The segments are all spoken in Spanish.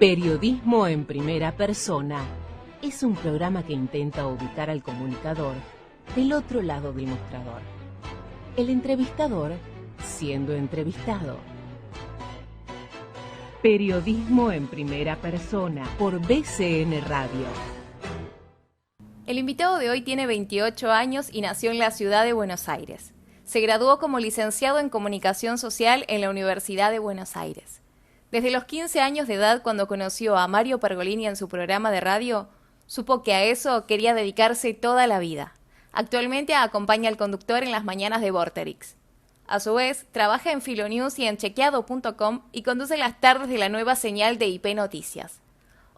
Periodismo en primera persona es un programa que intenta ubicar al comunicador del otro lado del mostrador. El entrevistador siendo entrevistado. Periodismo en primera persona por BCN Radio. El invitado de hoy tiene 28 años y nació en la ciudad de Buenos Aires. Se graduó como licenciado en Comunicación Social en la Universidad de Buenos Aires. Desde los 15 años de edad, cuando conoció a Mario Pergolini en su programa de radio, supo que a eso quería dedicarse toda la vida. Actualmente acompaña al conductor en las mañanas de Vorterix. A su vez, trabaja en Filonews y en chequeado.com y conduce las tardes de la nueva señal de IP Noticias.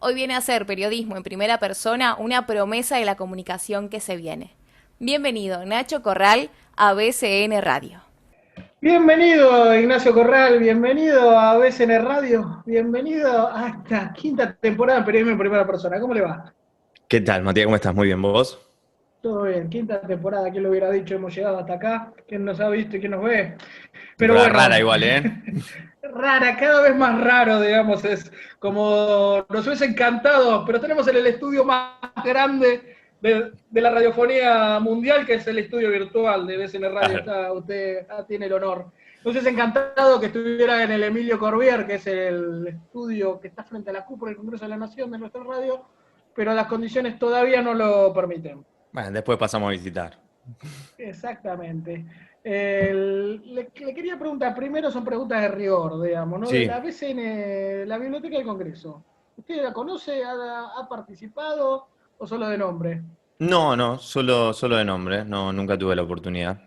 Hoy viene a hacer periodismo en primera persona, una promesa de la comunicación que se viene. Bienvenido, Nacho Corral, a BCN Radio. Bienvenido, Ignacio Corral, bienvenido a BCN Radio, bienvenido a esta quinta temporada de Periodismo en Primera Persona. ¿Cómo le va? ¿Qué tal, Matías? ¿Cómo estás? Muy bien, ¿vos? Todo bien, quinta temporada, ¿quién lo hubiera dicho? Hemos llegado hasta acá, ¿quién nos ha visto y quién nos ve? Pero bueno, rara igual, ¿eh? Rara, cada vez más raro, digamos, es como nos hubiese encantado, pero tenemos en el estudio más grande de la radiofonía mundial, que es el estudio virtual de BCN Radio. Usted tiene el honor. Nos hubiese encantado que estuviera en el Emilio Corbier, que es el estudio que está frente a la cúpula del Congreso de la Nación de nuestra radio, pero las condiciones todavía no lo permiten. Bueno, después pasamos a visitar. Exactamente. Le quería preguntar, primero son preguntas de rigor, digamos, ¿no? Sí. De la BCN, la Biblioteca del Congreso. ¿Usted la conoce? ¿Ha participado o solo de nombre? No, solo de nombre, no, nunca tuve la oportunidad.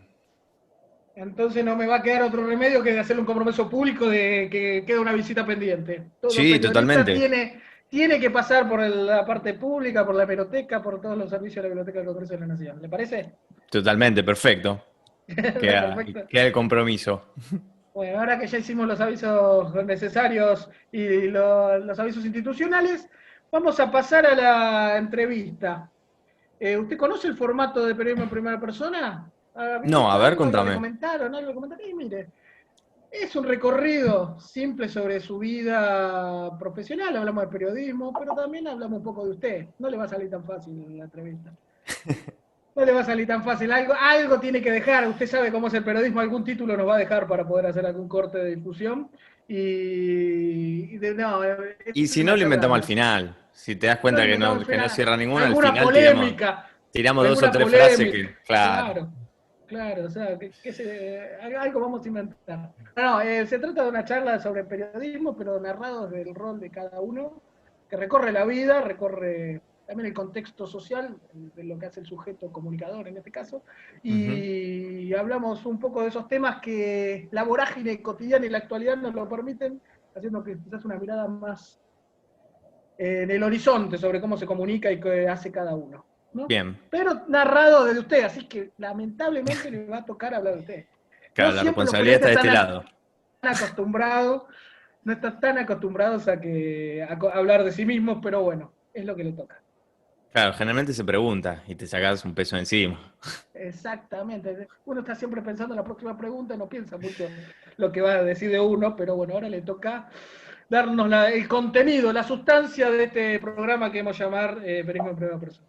Entonces no me va a quedar otro remedio que de hacerle un compromiso público de que queda una visita pendiente. Todo Sí, periodista totalmente. tiene que pasar por la parte pública, por la hemeroteca, por todos los servicios de la Biblioteca del Congreso de la Nación. ¿Le parece? Totalmente, perfecto. Queda Perfecto. el compromiso. Bueno, ahora que ya hicimos los avisos necesarios y los avisos institucionales, vamos a pasar a la entrevista. ¿Usted conoce el formato de periodismo en primera persona? No, a ver, ¿Algo le contame. comentaron? ¿Algo le comentaron? Y mire, es un recorrido simple sobre su vida profesional, hablamos de periodismo, pero también hablamos un poco de usted. No le va a salir tan fácil la entrevista. No le va a salir tan fácil. Algo tiene que dejar. Usted sabe cómo es el periodismo. Algún título nos va a dejar para poder hacer algún corte de difusión. Y si no, lo inventamos al final. Si te das cuenta que no cierra ninguno, al final polémica. tiramos dos o tres frases que... Claro, o sea, algo vamos a inventar. Se trata de una charla sobre periodismo, pero narrado desde el rol de cada uno, que recorre la vida, recorre también el contexto social de lo que hace el sujeto comunicador en este caso, y hablamos un poco de esos temas que la vorágine cotidiana y la actualidad nos lo permiten, haciendo que quizás una mirada más en el horizonte sobre cómo se comunica y qué hace cada uno, ¿no? Bien. Pero narrado desde usted, así que lamentablemente le va a tocar hablar de usted. Claro, la responsabilidad está de este lado. No están tan acostumbrados a hablar de sí mismos, pero bueno, es lo que le toca. Claro, generalmente se pregunta y te sacas un peso encima. Exactamente. Uno está siempre pensando en la próxima pregunta, no piensa mucho lo que va a decir de uno, pero bueno, ahora le toca darnos el contenido, la sustancia de este programa que hemos llamar Periodismo en Primera Persona.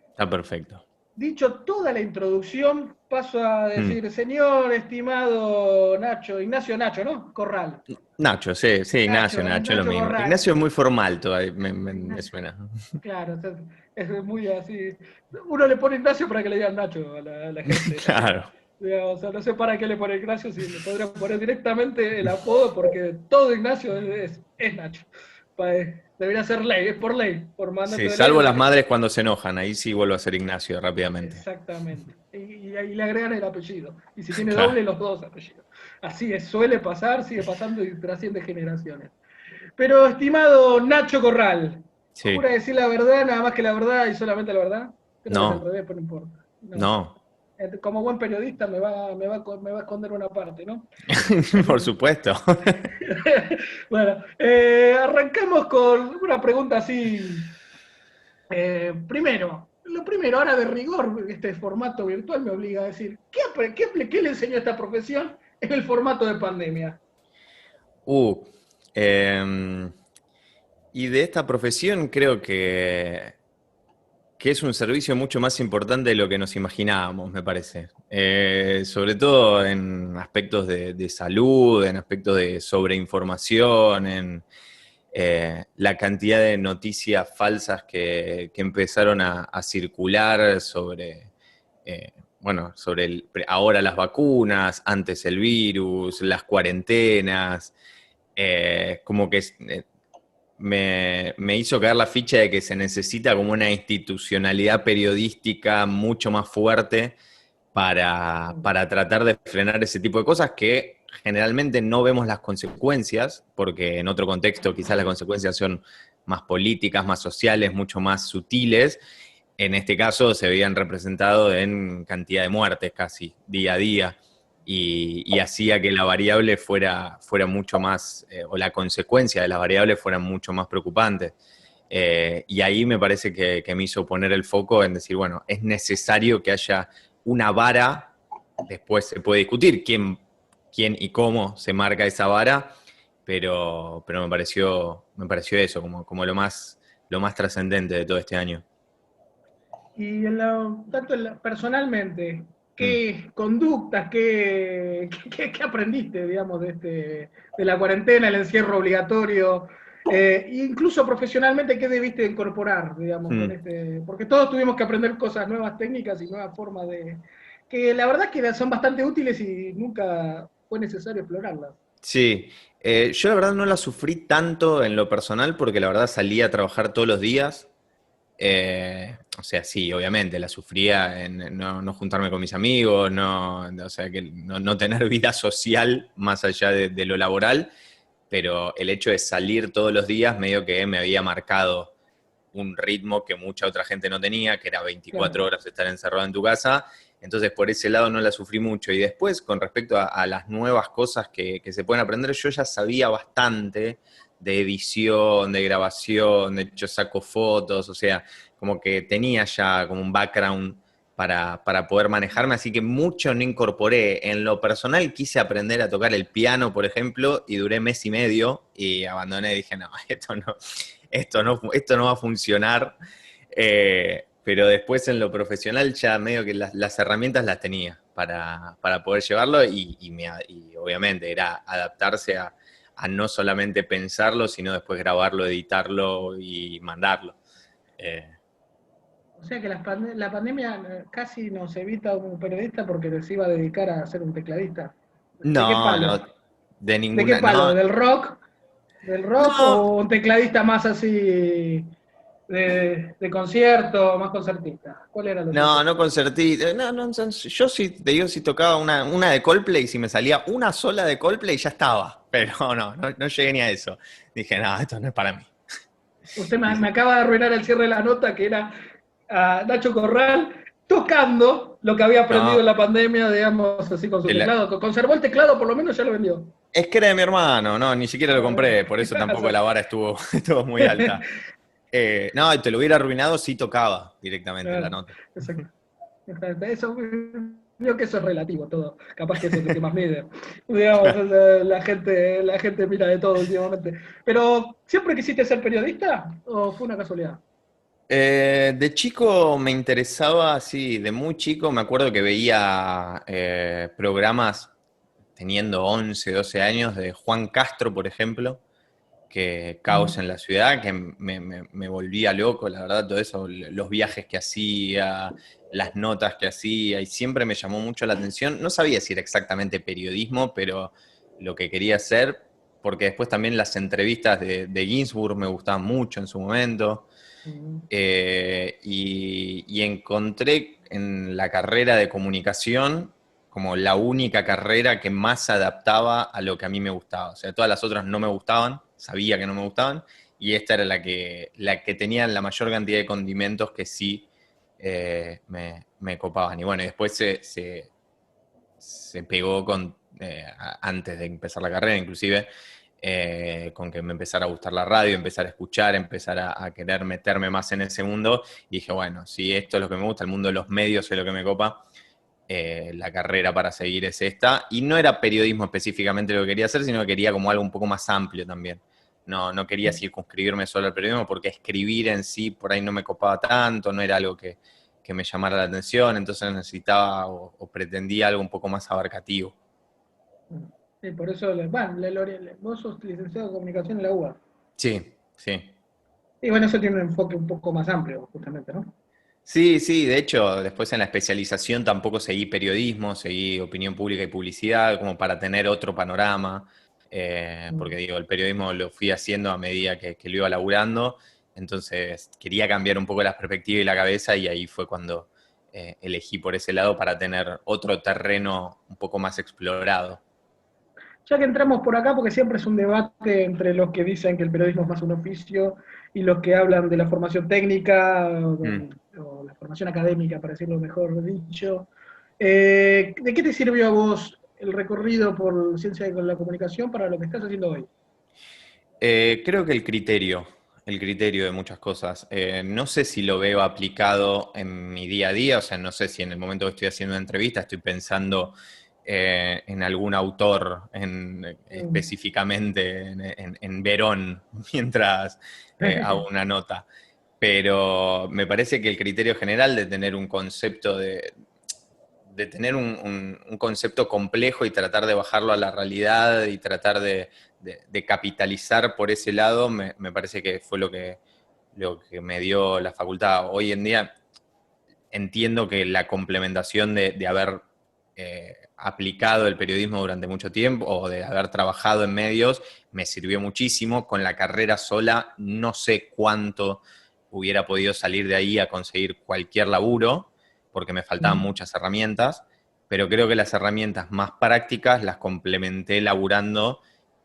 Está perfecto. Dicho toda la introducción, paso a decir, señor estimado Ignacio Nacho, ¿no? Corral. Nacho, sí, Ignacio, es lo mismo. Corral. Ignacio es muy formal todavía, me suena. Claro, es muy así. Uno le pone Ignacio para que le digan Nacho a la gente. Claro. O sea, no sé para qué le pone Ignacio, si le podrían poner directamente el apodo, porque todo Ignacio es Nacho. Debería ser ley, es por ley, por mandato de ley. Salvo las madres cuando se enojan, ahí sí vuelvo a ser Ignacio rápidamente. Exactamente. Y ahí le agregan el apellido. Y si tiene doble, los dos apellidos. Así es, suele pasar, sigue pasando y trasciende generaciones. Pero, estimado Nacho Corral, ¿jura decir la verdad, nada más que la verdad y solamente la verdad? Creo que es al revés, pero no importa. No. Como buen periodista me va a esconder una parte, ¿no? Por supuesto. Bueno, arrancamos con una pregunta así. Lo primero, ahora de rigor, este formato virtual me obliga a decir, ¿qué le enseñó esta profesión en el formato de pandemia? Y de esta profesión creo que es un servicio mucho más importante de lo que nos imaginábamos, me parece. Sobre todo en aspectos de salud, en aspectos de sobreinformación, en la cantidad de noticias falsas que empezaron a circular sobre, bueno, sobre ahora las vacunas, antes el virus, las cuarentenas, como que me hizo caer la ficha de que se necesita como una institucionalidad periodística mucho más fuerte para tratar de frenar ese tipo de cosas que generalmente no vemos las consecuencias, porque en otro contexto quizás las consecuencias son más políticas, más sociales, mucho más sutiles. En este caso se veían representados en cantidad de muertes casi día a día y hacía que la variable fuera mucho más, o la consecuencia de las variables fueran mucho más preocupantes. Y ahí me parece que me hizo poner el foco en decir, bueno, es necesario que haya una vara, después se puede discutir quién y cómo se marca esa vara, pero me pareció eso, como lo más trascendente de todo este año. Y tanto personalmente, Mm. ¿qué conductas, qué aprendiste, digamos, de la cuarentena, el encierro obligatorio? Incluso profesionalmente, ¿qué debiste incorporar, digamos, Mm. porque todos tuvimos que aprender cosas, nuevas técnicas y nuevas formas que la verdad que son bastante útiles y nunca fue necesario explorarlas. Sí, yo la verdad no la sufrí tanto en lo personal porque la verdad salía a trabajar todos los días. O sea, sí, obviamente, la sufría en no juntarme con mis amigos, o sea, que no tener vida social más allá de lo laboral, pero el hecho de salir todos los días medio que me había marcado un ritmo que mucha otra gente no tenía, que era 24 Claro. horas estar encerrado en tu casa. Entonces, por ese lado no la sufrí mucho. Y después, con respecto a las nuevas cosas que se pueden aprender, yo ya sabía bastante de edición, de grabación, de hecho saco fotos, o sea, como que tenía ya como un background para poder manejarme, así que mucho no incorporé. En lo personal quise aprender a tocar el piano, por ejemplo, y duré mes y medio y abandoné, dije, no, esto no va a funcionar. Pero después en lo profesional ya medio que las herramientas las tenía para poder llevarlo y obviamente era adaptarse a no solamente pensarlo, sino después grabarlo, editarlo y mandarlo. Eh, O sea que la pandemia casi nos evita a un periodista porque se iba a dedicar a ser un tecladista. ¿De qué no, palo? no, de ¿De qué ninguna, palo? no, ¿Del rock? ¿Del rock no, o un tecladista más así de concierto, más concertista? ¿Cuál era lo tuyo? no concertí, no, yo sí, te digo, si tocaba una de Coldplay, si me salía una sola de Coldplay ya estaba, pero no llegué ni a eso. Dije, no, esto no es para mí. Usted me acaba de arruinar el cierre de la nota, que era a Nacho Corral tocando lo que había aprendido en No, la pandemia, digamos, así con su el- teclado. Conservó el teclado, por lo menos ya lo vendió. es que era de mi hermano, no, ni siquiera lo compré, por eso tampoco la vara estuvo muy alta. No, te lo hubiera arruinado si tocaba directamente la Claro, nota. exacto. Eso, creo que eso es relativo todo. Capaz que eso es lo que más mide. Digamos, la gente mira de todo últimamente. Pero, ¿siempre quisiste ser periodista o fue una casualidad? De chico me interesaba, sí, de muy chico me acuerdo que veía programas teniendo 11, 12 años de Juan Castro, por ejemplo, que Caos en la Ciudad, que me volvía loco, la verdad, todo eso, los viajes que hacía, las notas que hacía, y siempre me llamó mucho la atención. No sabía si era exactamente periodismo, pero lo que quería hacer, porque después también las entrevistas de Ginsburg me gustaban mucho en su momento. Y encontré en la carrera de comunicación como la única carrera que más se adaptaba a lo que a mí me gustaba. O sea, todas las otras no me gustaban, sabía que no me gustaban, y esta era la que tenía la mayor cantidad de condimentos que sí me copaban. Y bueno, y después se pegó antes de empezar la carrera, inclusive, con que me empezara a gustar la radio, empezar a escuchar, empezar a querer meterme más en ese mundo. Y dije, bueno, si esto es lo que me gusta, el mundo de los medios es lo que me copa, la carrera para seguir es esta. Y no era periodismo específicamente lo que quería hacer, sino que quería como algo un poco más amplio también. no quería circunscribirme solo al periodismo porque escribir en sí por ahí no me copaba tanto, no era algo que me llamara la atención, entonces necesitaba o pretendía algo un poco más abarcativo. Sí, por eso, vos sos licenciado en comunicación en la UBA. Sí, sí. Y bueno, eso tiene un enfoque un poco más amplio, justamente, ¿no? Sí, sí, de hecho, después en la especialización tampoco seguí periodismo, seguí opinión pública y publicidad, como para tener otro panorama, porque digo, el periodismo lo fui haciendo a medida que lo iba laburando, entonces quería cambiar un poco la perspectiva y la cabeza y ahí fue cuando elegí por ese lado para tener otro terreno un poco más explorado. Ya que entramos por acá, porque siempre es un debate entre los que dicen que el periodismo es más un oficio y los que hablan de la formación técnica Mm. o la formación académica, para decirlo mejor dicho. ¿De qué te sirvió a vos el recorrido por ciencia de la comunicación para lo que estás haciendo hoy? Creo que el criterio de muchas cosas. No sé si lo veo aplicado en mi día a día, o sea, no sé si en el momento que estoy haciendo una entrevista estoy pensando en algún autor específicamente en Verón mientras hago una nota. Pero me parece que el criterio general de tener un concepto de tener un concepto complejo y tratar de bajarlo a la realidad y tratar de capitalizar por ese lado, me parece que fue lo que me dio la facultad. Hoy en día entiendo que la complementación de haber aplicado el periodismo durante mucho tiempo o de haber trabajado en medios me sirvió muchísimo. Con la carrera sola no sé cuánto hubiera podido salir de ahí a conseguir cualquier laburo, porque me faltaban muchas herramientas, pero creo que las herramientas más prácticas las complementé laburando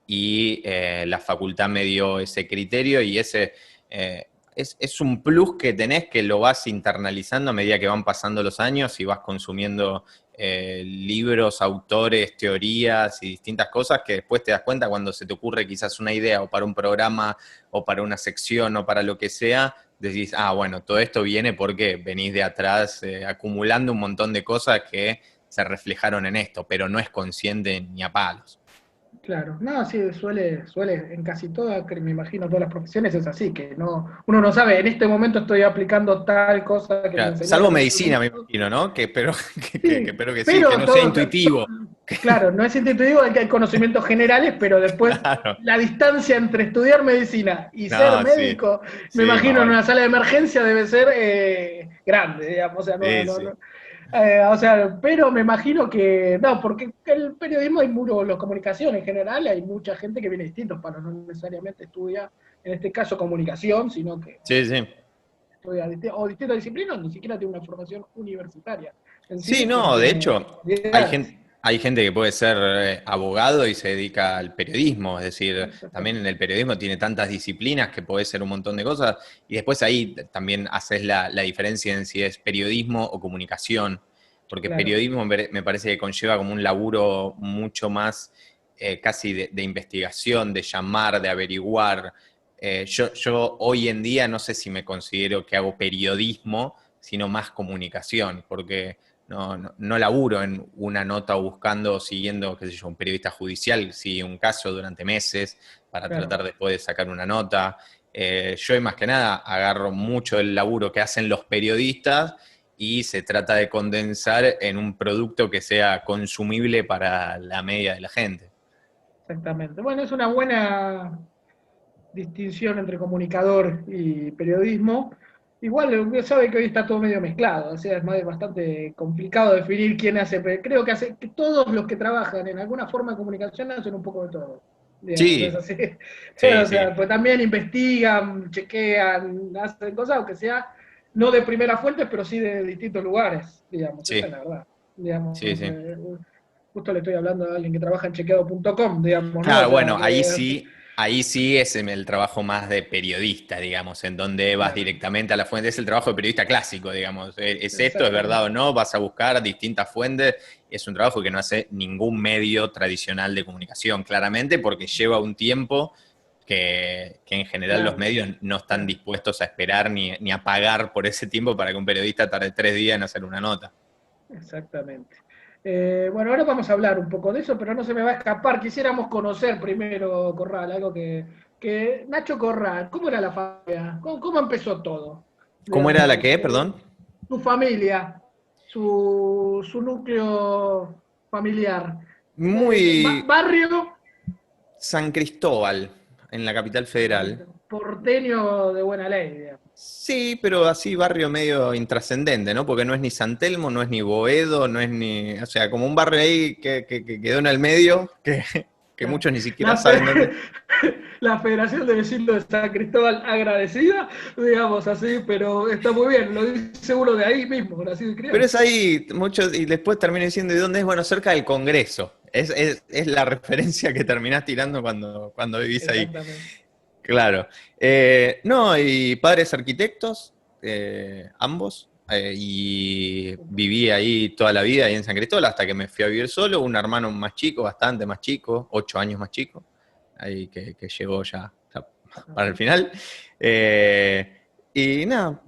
y la facultad me dio ese criterio y ese... es un plus que tenés que lo vas internalizando a medida que van pasando los años y vas consumiendo libros, autores, teorías y distintas cosas que después te das cuenta cuando se te ocurre quizás una idea o para un programa o para una sección o para lo que sea, decís, ah, bueno, todo esto viene porque venís de atrás acumulando un montón de cosas que se reflejaron en esto, pero no es consciente ni a palos. Claro, no, sí, suele, en casi todas, que me imagino, todas las profesiones es así, que no, uno no sabe, en este momento estoy aplicando tal cosa que me Claro, enseñaron salvo en tal medicina, me momento. imagino, ¿no? Que espero que, Sí, espero que sí, que pero no sea todo, intuitivo. claro, no es intuitivo, hay conocimientos generales, pero después Claro. la distancia entre estudiar medicina y ser No, sí. médico, me Sí, más imagino en vale. una sala de emergencia debe ser grande, digamos, o sea, Sí, sí. o sea, pero me imagino que, no, porque el periodismo hay mucho, la comunicación en general, hay mucha gente que viene de distintos palos, no necesariamente estudia, en este caso, comunicación, sino que Sí, sí. estudia o distintas disciplinas, ni siquiera tiene una formación universitaria en Sí, sí, pero no, de tiene hecho, habilidades. hay gente que puede ser abogado y se dedica al periodismo, es decir, también en Exactamente. el periodismo tiene tantas disciplinas que puede ser un montón de cosas, y después ahí también haces la diferencia en si es periodismo o comunicación, porque Claro. periodismo me parece que conlleva como un laburo mucho más casi de investigación, de llamar, de averiguar. Yo hoy en día no sé si me considero que hago periodismo, sino más comunicación, porque no laburo en una nota o buscando o siguiendo, qué sé yo, un periodista judicial, sigue un caso durante meses para Claro. tratar después de sacar una nota. Yo más que nada agarro mucho el laburo que hacen los periodistas y se trata de condensar en un producto que sea consumible para la media de la gente. Exactamente. Bueno, es una buena distinción entre comunicador y periodismo. Igual uno sabe que hoy está todo medio mezclado, o sea, bastante complicado definir quién hace, pero creo que hace que todos los que trabajan en alguna forma de comunicación hacen un poco de todo. Digamos, es Sí, así. sí, O sea, sí, pues también investigan, chequean, hacen cosas, aunque sea no de primera fuente, pero sí de distintos lugares, digamos, esa es la sí, verdad. Digamos, sí, sí. justo le estoy hablando a alguien que trabaja en chequeado.com, digamos, ¿no? O Claro, sea, bueno, ahí sí es el trabajo más de periodista, digamos, en donde vas claro, directamente a la fuente, es el trabajo de periodista clásico, digamos. ¿Es esto, es verdad o exactamente. no? Vas a buscar distintas fuentes. Es un trabajo que no hace ningún medio tradicional de comunicación, claramente, porque lleva un tiempo que en general los Claro, medios no están claro, dispuestos a esperar ni a pagar por ese tiempo para que un periodista tarde 3 días en hacer una nota. exactamente. Bueno, ahora vamos a hablar un poco de eso, pero no se me va a escapar. Quisiéramos conocer primero, Corral, algo que que Nacho Corral, ¿cómo era la familia? ¿Cómo empezó todo? ¿Cómo era la Digamos, qué, perdón? tu familia, su núcleo familiar. Muy Barrio San Cristóbal, en la capital federal. porteño de buena ley, digamos. Sí, pero así barrio medio intrascendente, ¿no? Porque no es ni San Telmo, no es ni Boedo, no es ni... O sea, como un barrio ahí que quedó en el medio, que muchos ni siquiera La, saben dónde... la Federación de Vecinos de San Cristóbal agradecida, digamos así, pero está muy bien, lo dice uno de ahí mismo, nacido y criado. Pero es ahí, muchos, y después termino diciendo, ¿y dónde es? Bueno, cerca del Congreso. Es la referencia que terminás tirando cuando vivís ahí. Exactamente. Claro. No, y padres arquitectos, ambos, y viví ahí toda la vida, ahí en San Cristóbal, hasta que me fui a vivir solo, un hermano más chico, bastante más chico, 8 años más chico, ahí que llegó ya para el final. Y nada,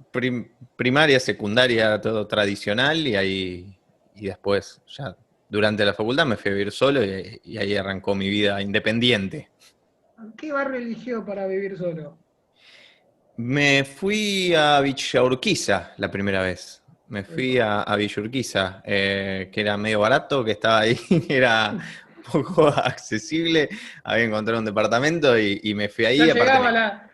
primaria, secundaria, todo tradicional, y después ya durante la facultad me fui a vivir solo y ahí arrancó mi vida independiente. ¿Qué barrio eligió para vivir solo? Me fui a Villa Urquiza la primera vez. Me fui a Villa Urquiza, que era medio barato, que estaba ahí, que era un poco accesible. Había encontrado un departamento y me fui Ya ahí. Aparte llegaba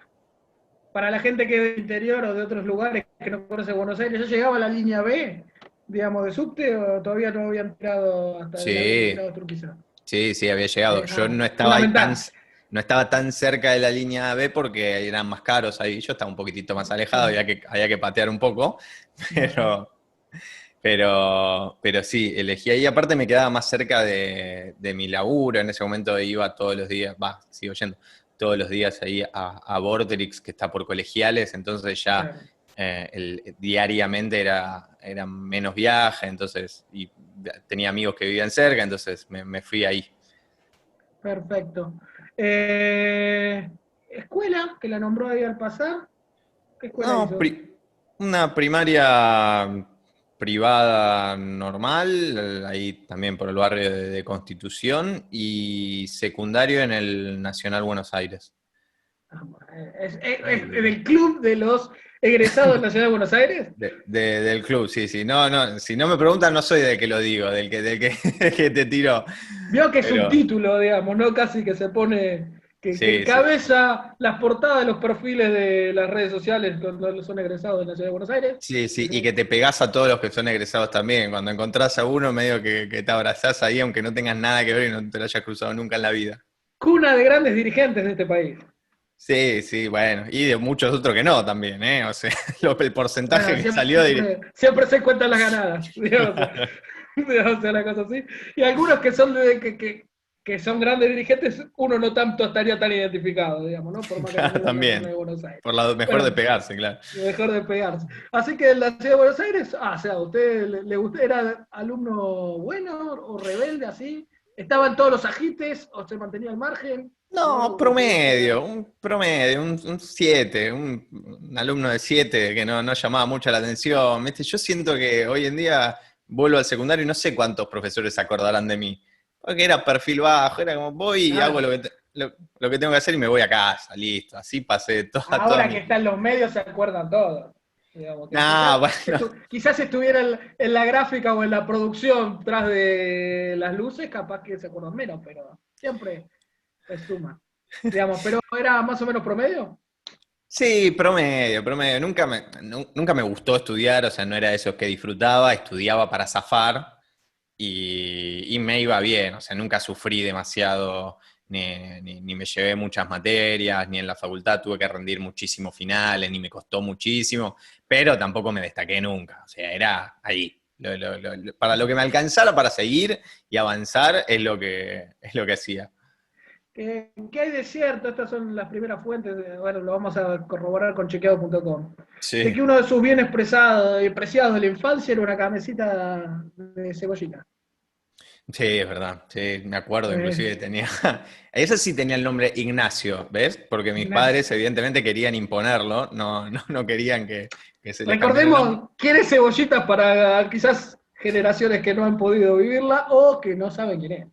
para la gente que es del interior o de otros lugares que no conoce Buenos Aires, ¿ya llegaba la línea B, digamos, de subte o todavía no habían tirado hasta habían sí, tirado hasta Urquiza? sí, había llegado. Yo no estaba ahí Fundamental. no estaba tan cerca de la línea B porque eran más caros ahí. Yo estaba un poquitito más alejado, Claro. había que patear un poco, Bueno. pero... Pero sí, elegí ahí. Aparte me quedaba más cerca de mi laburo. En ese momento iba todos los días, sigo yendo todos los días ahí a Vorterix, que está por Colegiales. Entonces ya Claro. diariamente era menos viaje. Entonces, y tenía amigos que vivían cerca. Entonces me fui ahí. Perfecto. Escuela, que la nombró ahí al pasar. ¿Qué escuela No, hizo? una primaria privada normal, ahí también por el barrio de Constitución, y secundario en el Nacional Buenos Aires. Es del club de los egresados de la Ciudad de Buenos Aires. Del club, sí, sí. No, si no me preguntan, no soy del que lo digo, del que, que te tiro. Vio que es un Pero título, digamos, ¿no? Casi que se pone, que sí, sí. encabeza las portadas de los perfiles de las redes sociales cuando son egresados de la Ciudad de Buenos Aires. Sí, sí, y que te pegás a todos los que son egresados también. Cuando encontrás a uno, medio que te abrazás ahí, aunque no tengas nada que ver y no te lo hayas cruzado nunca en la vida. Cuna de grandes dirigentes de este país. Sí, sí, bueno, y de muchos otros que no también, ¿eh? O sea, el porcentaje Bueno, que salió de... siempre se cuentan las ganadas, digamos, digamos, una cosa así. Y algunos que son que son grandes dirigentes, uno no tanto estaría tan identificado, digamos, ¿no? Por más que Claro, viva en la zona de también, Buenos Aires. por lo mejor de Bueno, pegarse, claro. mejor de pegarse. Así que en la Ciudad de Buenos Aires, o sea, ¿a usted le gustó, era alumno bueno o rebelde así? ¿Estaba en todos los ajites o se mantenía al margen? ¿No le No, gustó estudiar? promedio, un 7, un alumno de 7 que no llamaba mucho la atención. ¿Viste? Yo siento que hoy en día vuelvo al secundario y no sé cuántos profesores se acordarán de mí. Porque era perfil bajo, era como voy y hago Claro. lo que tengo que hacer y me voy a casa, listo. Así pasé toda Ahora que mi... están los medios se acuerdan todos. Digamos, que Ah, bueno, quizás estuviera en la gráfica o en la producción tras de las luces, capaz que se acuerdan menos, pero siempre se suma. Digamos, pero era más o menos promedio. sí, promedio. Nunca me gustó estudiar, o sea, no era de esos que disfrutaba, estudiaba para zafar y me iba bien, o sea, nunca sufrí demasiado, ni me llevé muchas materias, ni en la facultad tuve que rendir muchísimos finales, ni me costó muchísimo, pero tampoco me destaqué nunca, o sea, era ahí. Para lo que me alcanzara para seguir y avanzar es lo que hacía. ¿Qué hay de cierto? Estas son las primeras fuentes, bueno, lo vamos a corroborar con chequeado.com. De Sí. que uno de sus bienes preciados de la infancia era una camisita de cebollita. Sí, es verdad, sí, me acuerdo, Eh, inclusive tenía, ese sí tenía el nombre Ignacio, ¿ves? Porque mis Ignacio. padres evidentemente querían imponerlo, no querían que se le cambiara el nombre. Recordemos quién es Cebollita para quizás generaciones que no han podido vivirla o que no saben quién es.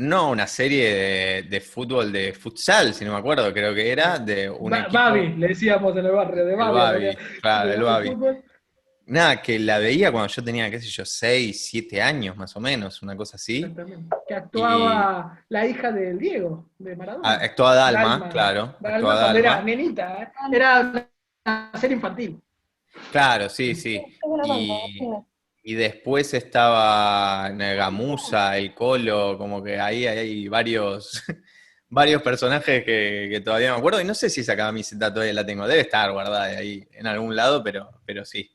No, una serie de fútbol, de futsal, si no me acuerdo, creo que era, de un Babi, equipo, le decíamos en el barrio, de el Babi, Babi, claro, el de Babi. fútbol. Nada, que la veía cuando yo tenía, qué sé yo, 6, 7 años más o menos, una cosa así. Exactamente. Que Y actuaba la hija del Diego, de Maradona. actuaba Dalma, Dalma. claro, actuaba Dalma cuando era Dalma. nenita, ¿eh? Era una serie infantil. Claro, sí, sí. Y después estaba Gamuza, el Colo, como que ahí hay varios, varios personajes que todavía me acuerdo. Y no sé si esa camiseta todavía la tengo. Debe estar guardada ahí en algún lado, pero sí.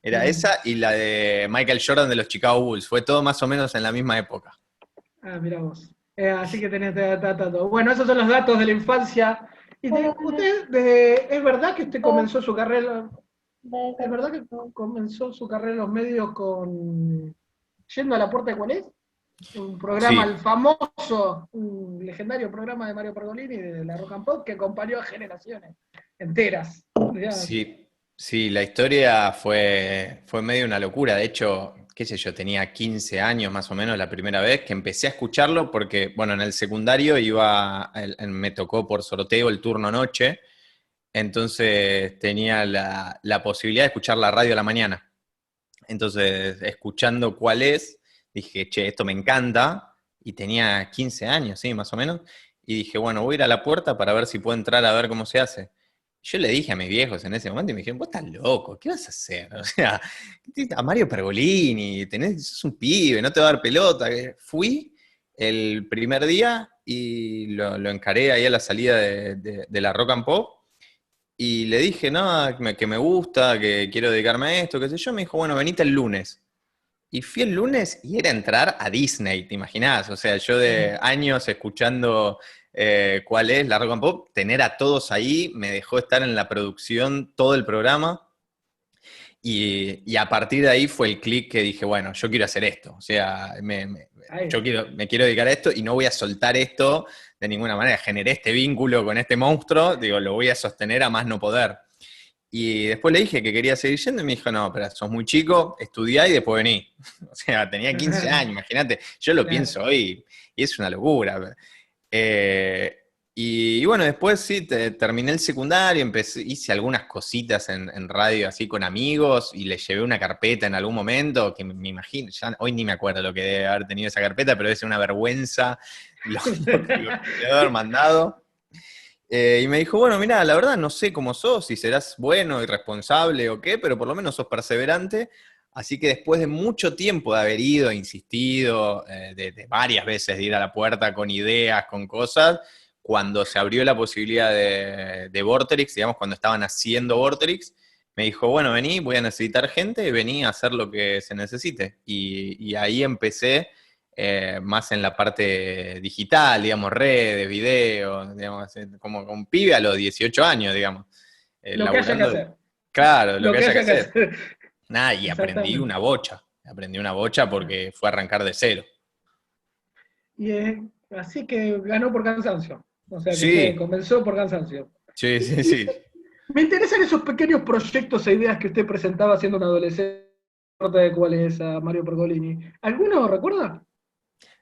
Era esa y la de Michael Jordan de los Chicago Bulls. Fue todo más o menos en la misma época. Ah, mira vos. Así que tenés datos. Bueno, esos son los datos de la infancia. ¿Y es verdad que usted comenzó su carrera? ¿Es verdad que comenzó su carrera en los medios con Yendo a la Puerta de cuál es? Un programa, Sí, el famoso, un legendario programa de Mario Pergolini de la Rock and Pop que acompañó a generaciones enteras. sí, sí, la historia fue medio una locura. De hecho, qué sé yo, tenía 15 años más o menos la primera vez que empecé a escucharlo porque, bueno, en el secundario me tocó por sorteo el turno noche, entonces tenía la posibilidad de escuchar la radio a la mañana. Entonces, escuchando cuál es, dije, che, esto me encanta, y tenía 15 años, sí, más o menos, y dije, bueno, voy a ir a la puerta para ver si puedo entrar a ver cómo se hace. Yo le dije a mis viejos en ese momento y me dijeron, vos estás loco, ¿qué vas a hacer? O sea, a Mario Pergolini, sos un pibe, no te va a dar pelota. Fui el primer día y lo encaré ahí a la salida de la Rock and Pop y le dije, no, que me gusta, que quiero dedicarme a esto, qué sé yo. Me dijo, bueno, venite el lunes. Y fui el lunes y era entrar a Disney, ¿te imaginás? O sea, yo de años escuchando cuál es la Rock and Pop, tener a todos ahí, me dejó estar en la producción todo el programa. Y a partir de ahí fue el clic que dije, bueno, yo quiero hacer esto. O sea, me quiero dedicar a esto y no voy a soltar esto de ninguna manera. Generé este vínculo con este monstruo, digo, lo voy a sostener a más no poder. Y después le dije que quería seguir yendo y me dijo, no, pero sos muy chico, estudiá y después vení. O sea, tenía 15 años, imagínate. Yo lo pienso hoy y es una locura. Y bueno, después sí, terminé el secundario, hice algunas cositas en radio así con amigos y le llevé una carpeta en algún momento, que me imagino, ya hoy ni me acuerdo lo que debe haber tenido esa carpeta, pero debe ser una vergüenza lo que debe haber mandado. Y me dijo, bueno, mira, la verdad no sé cómo sos, si serás bueno y responsable o qué, pero por lo menos sos perseverante. Así que después de mucho tiempo de haber ido, insistido, de varias veces de ir a la puerta con ideas, con cosas, cuando se abrió la posibilidad de Vorterix, digamos, cuando estaban haciendo Vorterix, me dijo, bueno, vení, voy a necesitar gente, vení a hacer lo que se necesite. Y ahí empecé más en la parte digital, digamos, redes, videos, digamos, como un pibe a los 18 años, digamos, Lo que haya que laburando. hacer. Claro, lo Lo que que haya que haya que hacer. hacer. Nada, y Exactamente. aprendí una bocha porque fue a arrancar de cero. Y así que ganó por cansancio. O sea que fue, Sí, comenzó por cansancio. sí, sí, Y sí. me interesan esos pequeños proyectos e ideas que usted presentaba siendo un adolescente de cuál es a Mario Pergolini. ¿Alguno recuerda?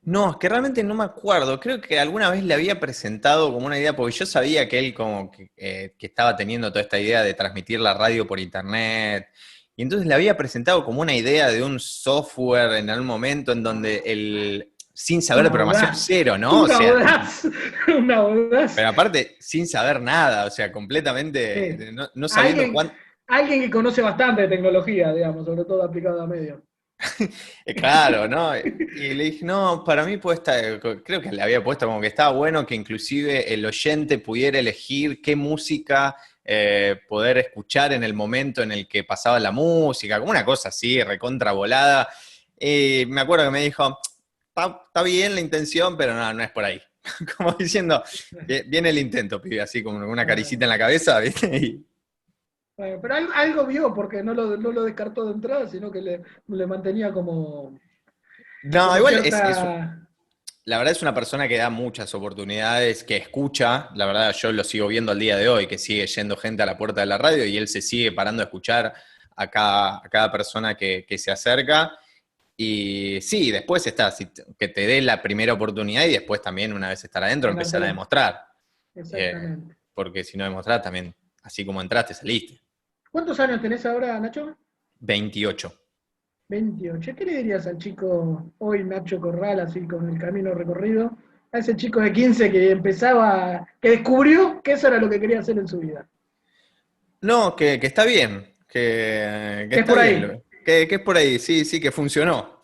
No, es que realmente no me acuerdo. Creo que alguna vez le había presentado como una idea, porque yo sabía que él como que estaba teniendo toda esta idea de transmitir la radio por internet. Y entonces le había presentado como una idea de un software en algún momento en donde sin saber Un de programación audaz. cero, ¿no? O Un sea, audaz. Un audaz. pero aparte sin saber nada, o sea, completamente, Sí. no sabiendo Alguien, cuánto. alguien que conoce bastante de tecnología, digamos, sobre todo aplicada a medios. Claro, ¿no? Y le dije, no, para mí puede estar, creo que le había puesto como que estaba bueno que inclusive el oyente pudiera elegir qué música poder escuchar en el momento en el que pasaba la música, como una cosa así, recontra volada. Y me acuerdo que me dijo, está bien la intención, pero no es por ahí. Como diciendo, viene el intento, pibe, así como una caricita en la cabeza, ¿viste? Bueno, pero algo vio, porque no lo descartó de entrada, sino que le mantenía No, como igual cierta. la verdad es una persona que da muchas oportunidades, que escucha, la verdad yo lo sigo viendo al día de hoy, que sigue yendo gente a la puerta de la radio y él se sigue parando a escuchar a cada persona que se acerca. Y sí, después está, que te dé la primera oportunidad y después también, una vez estar adentro, empezar a Ganártela. demostrar. Exactamente. Porque si no demostrás, también, así como entraste, saliste. ¿Cuántos años tenés ahora, Nacho? 28. 28. ¿Qué le dirías al chico hoy, Nacho Corral, así con el camino recorrido? A ese chico de 15 que empezaba, que descubrió que eso era lo que quería hacer en su vida. No, que está bien, que Que es está por bien, ahí. que es por ahí, sí, sí, que funcionó.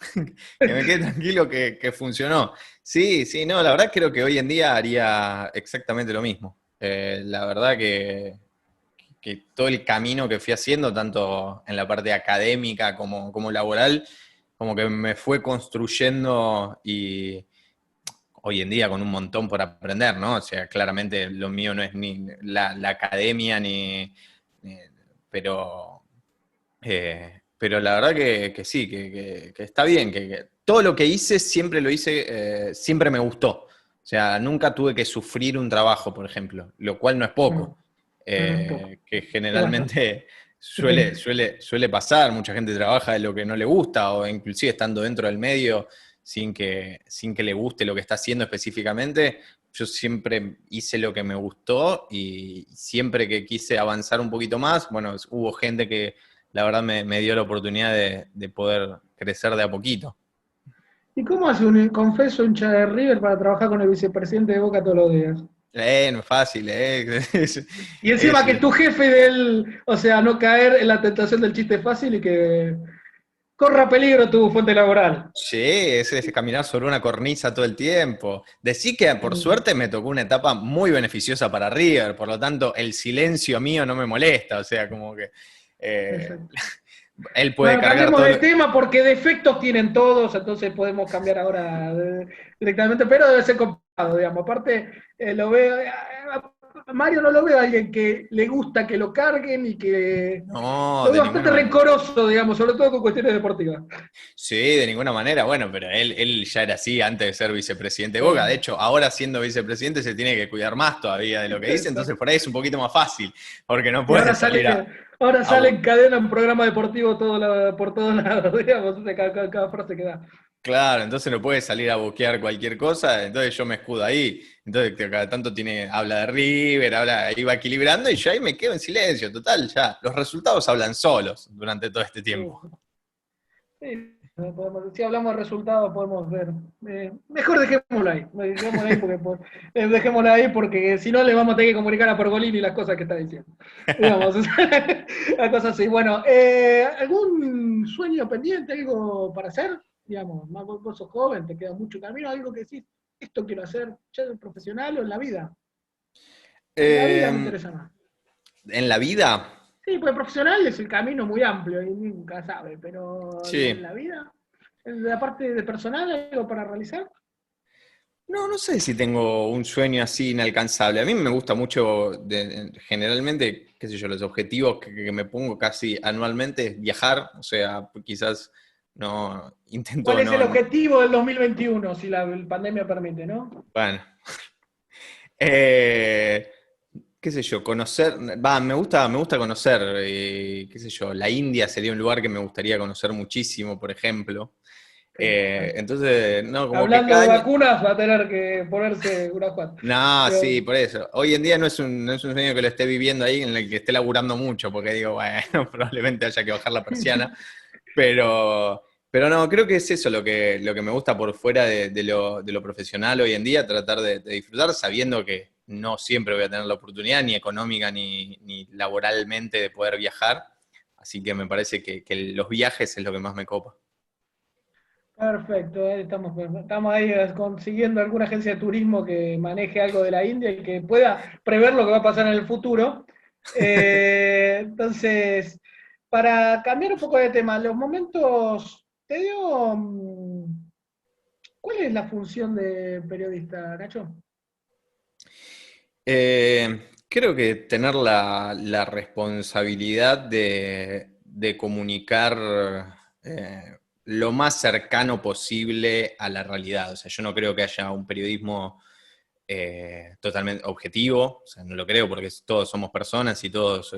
Que me quede tranquilo que funcionó. Sí, sí, no, la verdad creo que hoy en día haría exactamente lo mismo. La verdad que todo el camino que fui haciendo, tanto en la parte académica como laboral, como que me fue construyendo y hoy en día con un montón por aprender, ¿no? O sea, claramente lo mío no es ni la academia ni- pero, pero la verdad que sí, que está bien, que todo lo que hice siempre lo hice, siempre me gustó. O sea, nunca tuve que sufrir un trabajo, por ejemplo, lo cual no es poco, No, no es poco. que Es bastante. generalmente suele pasar, mucha gente trabaja de lo que no le gusta o inclusive estando dentro del medio sin que le guste lo que está haciendo específicamente. Yo siempre hice lo que me gustó y siempre que quise avanzar un poquito más, bueno, hubo gente que la verdad me dio la oportunidad de poder crecer de a poquito. ¿Y cómo hace un confeso hincha de River para trabajar con el vicepresidente de Boca todos los días? No es fácil, es, Y encima es- que tu jefe del, o sea, no caer en la tentación del chiste fácil y que corra peligro tu fuente laboral. sí, es caminar sobre una cornisa todo el tiempo. Decí que por suerte me tocó una etapa muy beneficiosa para River, por lo tanto el silencio mío no me molesta, o sea, como que eh, Exacto. él puede Bueno, cargar cambiemos todo de lo... tema porque defectos tienen todos, entonces podemos cambiar ahora directamente, pero debe ser complicado, digamos. Aparte, lo veo, a Mario no lo veo a alguien que le gusta que lo carguen y que No, lo de veo ninguna bastante manera. rencoroso, digamos, sobre todo con cuestiones deportivas. Sí, de ninguna manera. Bueno, pero él ya era así antes de ser vicepresidente de Boca. De Bueno, hecho, ahora siendo vicepresidente se tiene que cuidar más todavía de lo que dice, entonces por ahí es un poquito más fácil, porque no y puede salir ahora a sale en cadena un programa deportivo por todos lados, digamos, cada frase que da. claro, entonces no puede salir a boquear cualquier cosa, entonces yo me escudo ahí. Entonces que cada tanto habla de River, ahí va equilibrando y yo ahí me quedo en silencio, total, ya. Los resultados hablan solos durante todo este tiempo. Sí, si hablamos de resultados podemos ver. Mejor dejémoslo ahí porque, dejémoslo ahí porque si no le vamos a tener que comunicar a Pergolini las cosas que está diciendo. Digamos, las cosas así. Bueno, ¿algún sueño pendiente, algo para hacer? Digamos, vos sos joven, te queda mucho camino, algo que decís, esto quiero hacer, ya de profesional o en la vida. En la vida me Eh, interesa más. en la vida, Sí, pues profesional es el camino muy amplio y nunca sabe, pero en sí. la vida, en la parte de personal, algo para realizar. No, no sé si tengo un sueño así inalcanzable. A mí me gusta mucho, generalmente, qué sé yo, los objetivos que me pongo casi anualmente es viajar, o sea, quizás no, ¿Cuál intento es el no, objetivo del 2021, si la pandemia permite, no? bueno, eh, qué sé yo, conocer, me gusta conocer, qué sé yo, la India sería un lugar que me gustaría conocer muchísimo, por ejemplo. Entonces, no, como que Hablando cada de año, vacunas, va a tener que ponerse una cuanta. no, Pero, sí, por eso. Hoy en día no es un sueño que lo esté viviendo ahí, en el que esté laburando mucho, porque digo, bueno, probablemente haya que bajar la persiana, pero no, creo que es eso lo que me gusta por fuera de lo profesional hoy en día, tratar de disfrutar sabiendo que no siempre voy a tener la oportunidad, ni económica ni laboralmente, de poder viajar. Así que me parece que los viajes es lo que más me copa. perfecto, estamos ahí consiguiendo alguna agencia de turismo que maneje algo de la India y que pueda prever lo que va a pasar en el futuro. Entonces, para cambiar un poco de tema, los momentos, te digo, ¿cuál es la función de periodista, Nacho? Creo que tener la responsabilidad de comunicar lo más cercano posible a la realidad. O sea, yo no creo que haya un periodismo totalmente objetivo, o sea, no lo creo porque todos somos personas y todos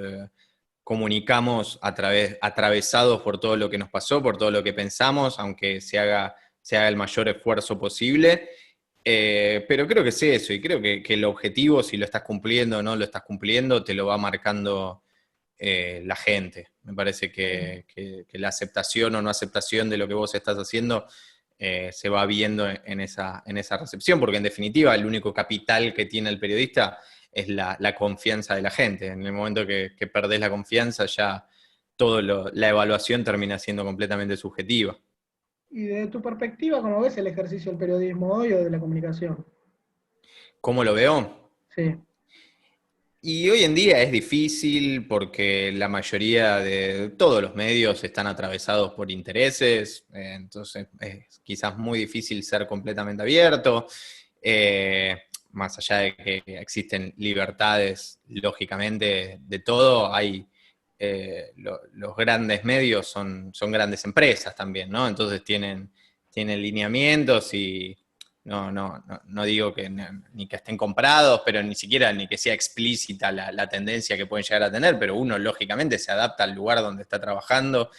comunicamos atravesados por todo lo que nos pasó, por todo lo que pensamos, aunque se haga el mayor esfuerzo posible. Pero creo que es eso, y creo que el objetivo, si lo estás cumpliendo o no lo estás cumpliendo, te lo va marcando la gente. Me parece que la aceptación o no aceptación de lo que vos estás haciendo se va viendo en esa recepción, porque en definitiva el único capital que tiene el periodista es la confianza de la gente. En el momento que perdés la confianza, ya la evaluación termina siendo completamente subjetiva. Y desde tu perspectiva, ¿cómo ves el ejercicio del periodismo hoy o de la comunicación? ¿Cómo lo veo? Sí. Y hoy en día es difícil porque la mayoría de todos los medios están atravesados por intereses, entonces es quizás muy difícil ser completamente abierto, más allá de que existen libertades, lógicamente, de todo, hay los grandes medios son grandes empresas también, ¿no? Entonces tienen lineamientos y no digo que ni que estén comprados, pero ni siquiera ni que sea explícita la tendencia que pueden llegar a tener, pero uno lógicamente se adapta al lugar donde está trabajando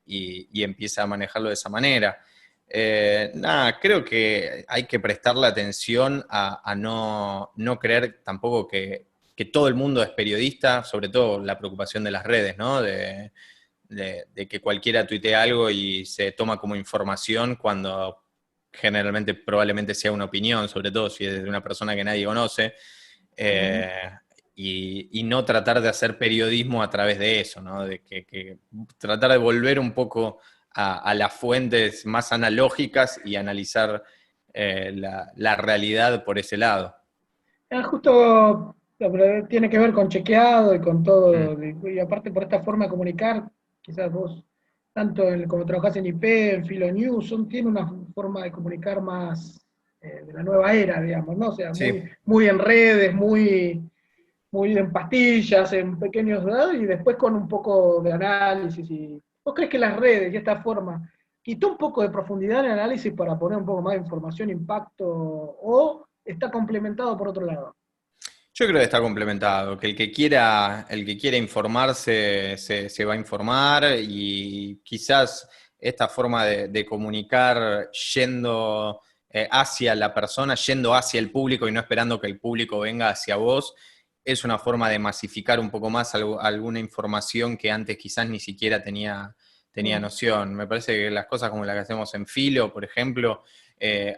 y empieza a manejarlo de esa manera. Creo que hay que prestarle atención a no creer tampoco que todo el mundo es periodista, sobre todo la preocupación de las redes, ¿no? De que cualquiera tuitea algo y se toma como información cuando generalmente probablemente sea una opinión, sobre todo si es de una persona que nadie conoce, y no tratar de hacer periodismo a través de eso, ¿no? De que tratar de volver un poco a las fuentes más analógicas y analizar la realidad por ese lado. Justo tiene que ver con chequeado y con Mm. todo, y aparte por esta forma de comunicar, quizás vos, tanto como trabajás en IP, en Filonews, tiene una forma de comunicar más de la nueva era, digamos, ¿no? O sea, Sí. muy en redes, muy en pastillas, en pequeños datos, y después con un poco de análisis. ¿Vos crees que las redes y esta forma quitó un poco de profundidad en el análisis para poner un poco más de información, impacto, o está complementado por otro lado? Yo creo que está complementado, que el que quiera informarse se va a informar, y quizás esta forma de comunicar yendo hacia la persona, yendo hacia el público y no esperando que el público venga hacia vos, es una forma de masificar un poco más alguna información que antes quizás ni siquiera tenía noción. Me parece que las cosas como las que hacemos en Filo, por ejemplo,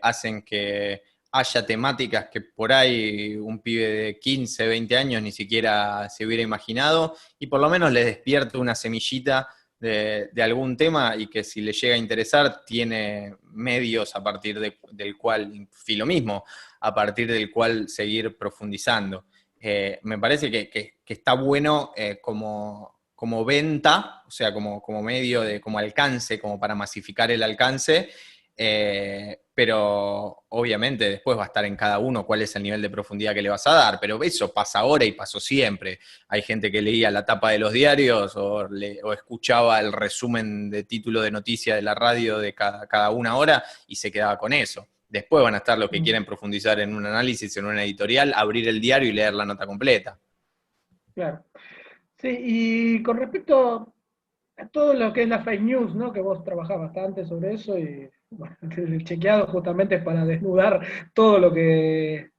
hacen que haya temáticas que por ahí un pibe de 15, 20 años ni siquiera se hubiera imaginado, y por lo menos les despierta una semillita de algún tema, y que si le llega a interesar tiene medios a partir del cual, Filo mismo, a partir del cual seguir profundizando. Me parece que está bueno como venta, o sea, como medio como alcance, como para masificar el alcance, pero obviamente después va a estar en cada uno cuál es el nivel de profundidad que le vas a dar, pero eso pasa ahora y pasó siempre. Hay gente que leía la tapa de los diarios o escuchaba el resumen de título de noticia de la radio de cada una hora y se quedaba con eso. Después van a estar los que quieren profundizar en un análisis, en una editorial, abrir el diario y leer la nota completa. Claro. Sí, y con respecto a todo lo que es la fake news, ¿no? Que vos trabajás bastante sobre eso, y bueno, el chequeado justamente es para desnudar todo el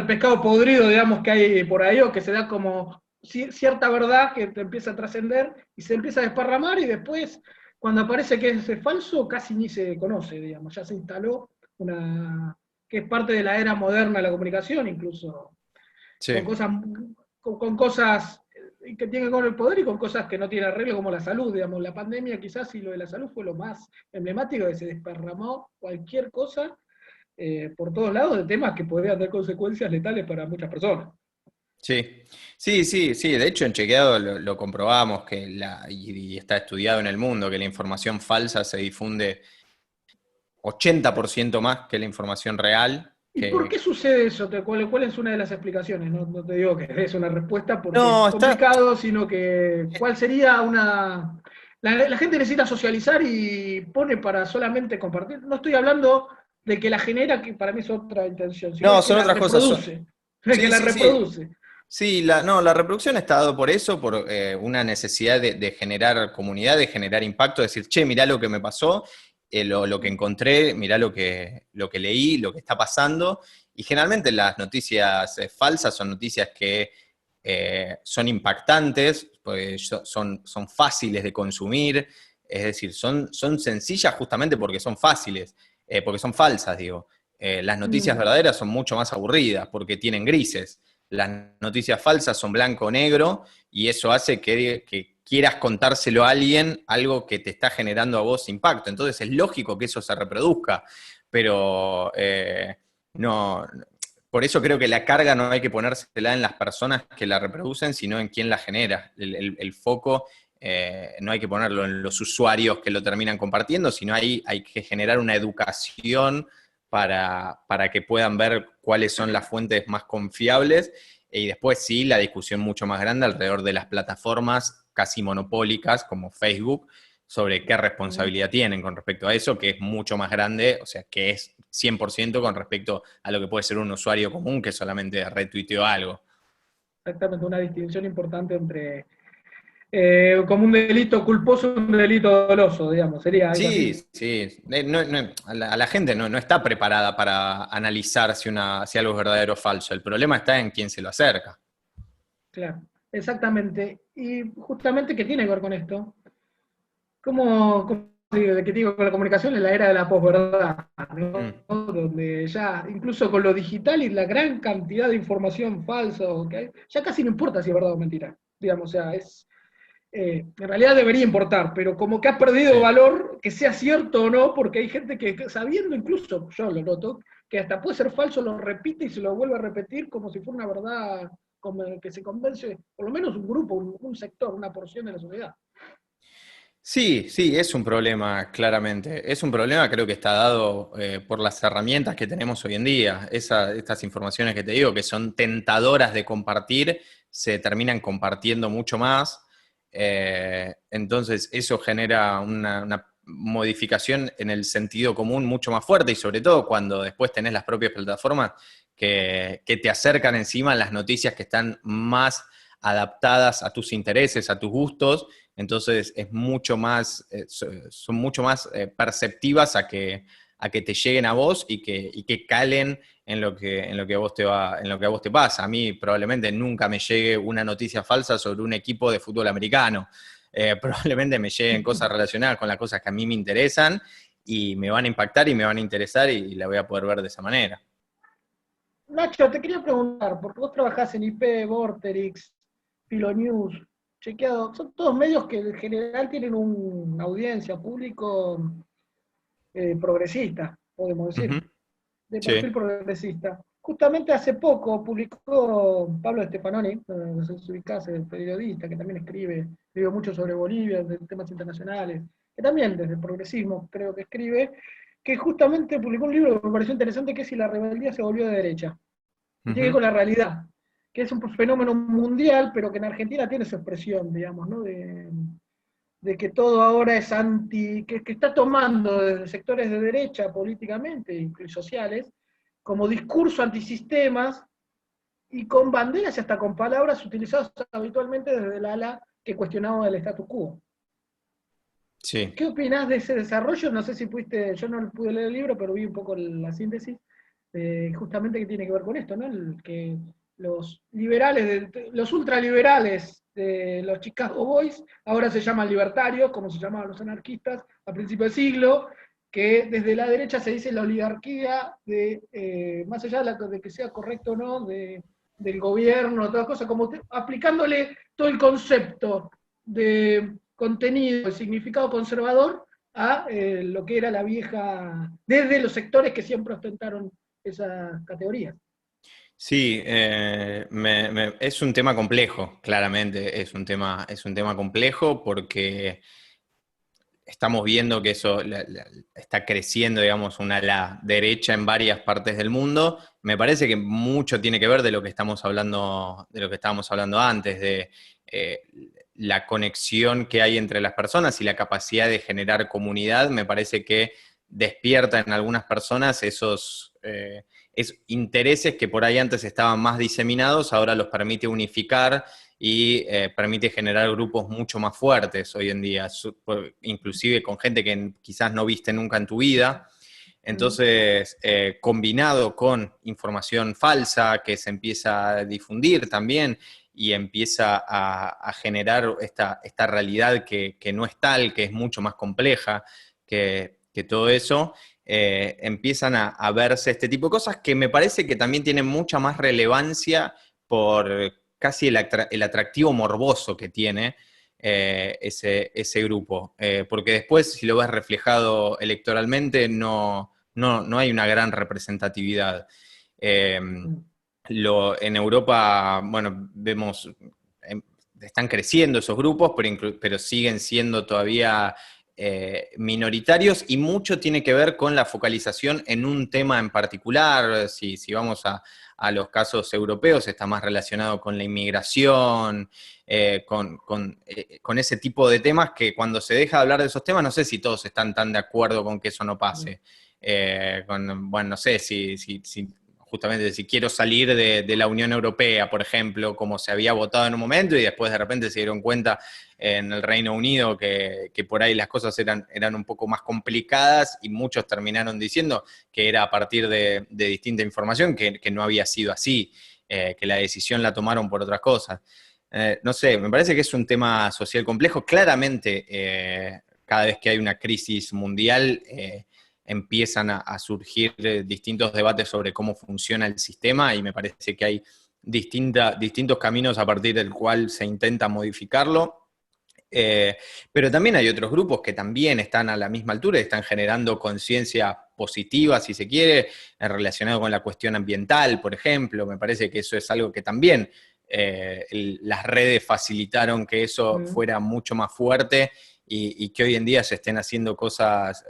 pescado podrido, digamos, que hay por ahí, o que se da como cierta verdad que te empieza a trascender y se empieza a desparramar, y después, cuando aparece que es falso, casi ni se conoce, digamos, ya se instaló que es parte de la era moderna de la comunicación, incluso Sí. con cosas que tienen que ver con el poder y con cosas que no tienen arreglo, como la salud, digamos. La pandemia quizás, y lo de la salud fue lo más emblemático, que se desparramó cualquier cosa por todos lados, de temas que podrían tener consecuencias letales para muchas personas. Sí, sí. De hecho, en Chequeado lo comprobamos, y está estudiado en el mundo, que la información falsa se difunde 80% más que la información real. ¿Y por qué sucede eso? ¿Cuál es una de las explicaciones? No te digo que es una respuesta porque No, es complicado, sino que ¿cuál sería una...? La gente necesita socializar y pone para solamente compartir. No estoy hablando de que la genera, que para mí es otra intención, sino No, de que son la otras cosas. reproduce. De que Sí, la sí, sí. reproduce. Sí, la reproducción está dado por eso, por una necesidad de generar comunidad, de generar impacto, de decir, che, mirá lo que me pasó, lo que encontré, mirá lo que leí, lo que está pasando. Y generalmente las noticias falsas son noticias que son impactantes, pues son fáciles de consumir, es decir, son sencillas justamente porque son fáciles, porque son falsas, digo. Las noticias Mm, verdaderas son mucho más aburridas porque tienen grises. Las noticias falsas son blanco o negro y eso hace que quieras contárselo a alguien algo que te está generando a vos impacto. Entonces es lógico que eso se reproduzca, pero no, por eso creo que la carga no hay que ponérsela en las personas que la reproducen, sino en quien la genera. El foco no hay que ponerlo en los usuarios que lo terminan compartiendo, sino hay que generar una educación para que puedan ver cuáles son las fuentes más confiables y después sí la discusión mucho más grande alrededor de las plataformas casi monopólicas como Facebook sobre qué mm. responsabilidad tienen con respecto a eso, que es mucho más grande, o sea, que es 100% con respecto a lo que puede ser un usuario común que solamente retuiteó algo. Exactamente, una distinción importante entre como un delito culposo y un delito doloso, digamos, sería algo Sí, así. sí. A la gente no está preparada para analizar si algo es verdadero o falso. El problema está en quién se lo acerca. Claro, exactamente. Y justamente, ¿qué tiene que ver con esto? ¿Cómo digo, de qué digo con la comunicación en la era de la posverdad, Mm, ¿no? Donde ya, incluso con lo digital y la gran cantidad de información falsa que hay, ya casi no importa si es verdad o mentira. Digamos, o sea, en realidad debería importar, pero como que ha perdido sí. valor que sea cierto o no, porque hay gente que sabiendo incluso, yo lo noto, que hasta puede ser falso, lo repite y se lo vuelve a repetir como si fuera una verdad como que se convence, por lo menos un grupo, un sector, una porción de la sociedad. Sí, sí, es un problema, claramente. Es un problema, creo que está dado por las herramientas que tenemos hoy en día. Estas informaciones que te digo, que son tentadoras de compartir, se terminan compartiendo mucho más. Entonces, eso genera una modificación en el sentido común mucho más fuerte y sobre todo cuando después tenés las propias plataformas que te acercan encima las noticias que están más adaptadas a tus intereses, a tus gustos entonces es mucho más, son mucho más perceptivas a que te lleguen a vos y que calen en lo que a vos en lo que a vos te pasa. A mí probablemente nunca me llegue una noticia falsa sobre un equipo de fútbol americano. Probablemente me lleguen cosas relacionadas con las cosas que a mí me interesan y me van a impactar y me van a interesar y la voy a poder ver de esa manera. Nacho, te quería preguntar, porque vos trabajás en IP, Vorterix, Filonews, Chequeado, son todos medios que en general tienen una audiencia, público progresista, podemos decir, Ujú. de Sí. perfil progresista. Justamente hace poco publicó Pablo Stefanoni, no sé si ubicás, el periodista que también escribe mucho sobre Bolivia, de temas internacionales, que también desde el progresismo creo que escribe, que justamente publicó un libro que me pareció interesante, que es Si la rebeldía se volvió de derecha y tiene que ver Ujú. con la realidad, que es un fenómeno mundial, pero que en Argentina tiene su expresión, digamos, ¿no? De que todo ahora es que está tomando desde sectores de derecha políticamente, incluso sociales, como discurso antisistemas y con banderas y hasta con palabras utilizadas habitualmente desde el ala que cuestionaba el status quo. Sí. ¿Qué opinás de ese desarrollo? No sé si pudiste, yo no pude leer el libro, pero vi un poco la síntesis, justamente que tiene que ver con esto, ¿no? Que los liberales, los ultraliberales de los Chicago Boys, ahora se llaman libertarios, como se llamaban los anarquistas a principios del siglo, que desde la derecha se dice la oligarquía, más allá de que sea correcto o no, del gobierno, todas cosas, como aplicándole todo el concepto de contenido, el significado conservador a lo que era la vieja, desde los sectores que siempre ostentaron esas categorías. Sí, es un tema complejo, claramente, es un tema complejo porque estamos viendo que eso está creciendo, digamos, una ala derecha en varias partes del mundo. Me parece que mucho tiene que ver de lo que estamos hablando, de lo que estábamos hablando antes, de eh, la conexión que hay entre las personas y la capacidad de generar comunidad. Me parece que despierta en algunas personas intereses que por ahí antes estaban más diseminados, ahora los permite unificar y permite generar grupos mucho más fuertes hoy en día, inclusive con gente que quizás no viste nunca en tu vida. Entonces, combinado con información falsa que se empieza a difundir también y empieza a generar esta realidad que no es tal, que es mucho más compleja que todo eso, empiezan a verse este tipo de cosas que me parece que también tienen mucha más relevancia por casi el atractivo morboso que tiene ese grupo. Porque después, si lo ves reflejado electoralmente, no hay una gran representatividad. En Europa, bueno, vemos, están creciendo esos grupos, pero siguen siendo todavía minoritarios, y mucho tiene que ver con la focalización en un tema en particular. Si vamos a los casos europeos, está más relacionado con la inmigración, con ese tipo de temas que cuando se deja de hablar de esos temas, no sé si todos están tan de acuerdo con que eso no pase. Bueno, no sé si justamente si quiero salir de la Unión Europea, por ejemplo, como se había votado en un momento y después de repente se dieron cuenta en el Reino Unido que por ahí las cosas eran un poco más complicadas, y muchos terminaron diciendo que era a partir de distinta información, que no había sido así, que la decisión la tomaron por otras cosas. No sé, me parece que es un tema social complejo. Claramente, cada vez que hay una crisis mundial, empiezan a surgir distintos debates sobre cómo funciona el sistema, y me parece que hay distintos caminos a partir del cual se intenta modificarlo. Pero también hay otros grupos que también están a la misma altura y están generando conciencia positiva, si se quiere, relacionado con la cuestión ambiental, por ejemplo. Me parece que eso es algo que también las redes facilitaron que eso fuera mucho más fuerte, y que hoy en día se estén haciendo cosas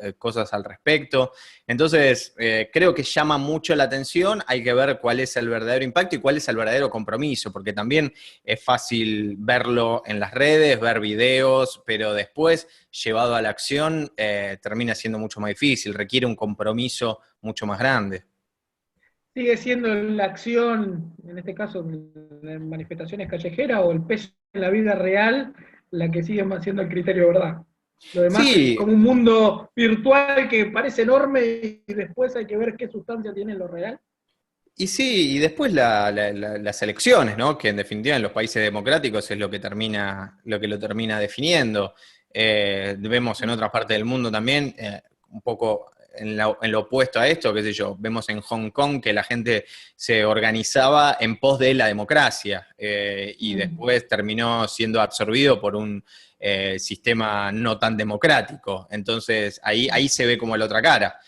al respecto. Entonces, creo que llama mucho la atención. Hay que ver cuál es el verdadero impacto y cuál es el verdadero compromiso, porque también es fácil verlo en las redes, ver videos, pero después, llevado a la acción, termina siendo mucho más difícil, requiere un compromiso mucho más grande. ¿Sigue siendo la acción, en este caso, en manifestaciones callejeras, o el peso en la vida real, la que sigue siendo el criterio de verdad? Lo demás Sí. es como un mundo virtual que parece enorme y después hay que ver qué sustancia tiene en lo real. Y sí, y después las elecciones, ¿no? Que en definitiva en los países democráticos es lo que lo termina definiendo. Vemos en otras partes del mundo también, un poco en lo opuesto a esto, qué sé yo, vemos en Hong Kong que la gente se organizaba en pos de la democracia, y después terminó siendo absorbido por un sistema no tan democrático. Entonces ahí se ve como la otra cara.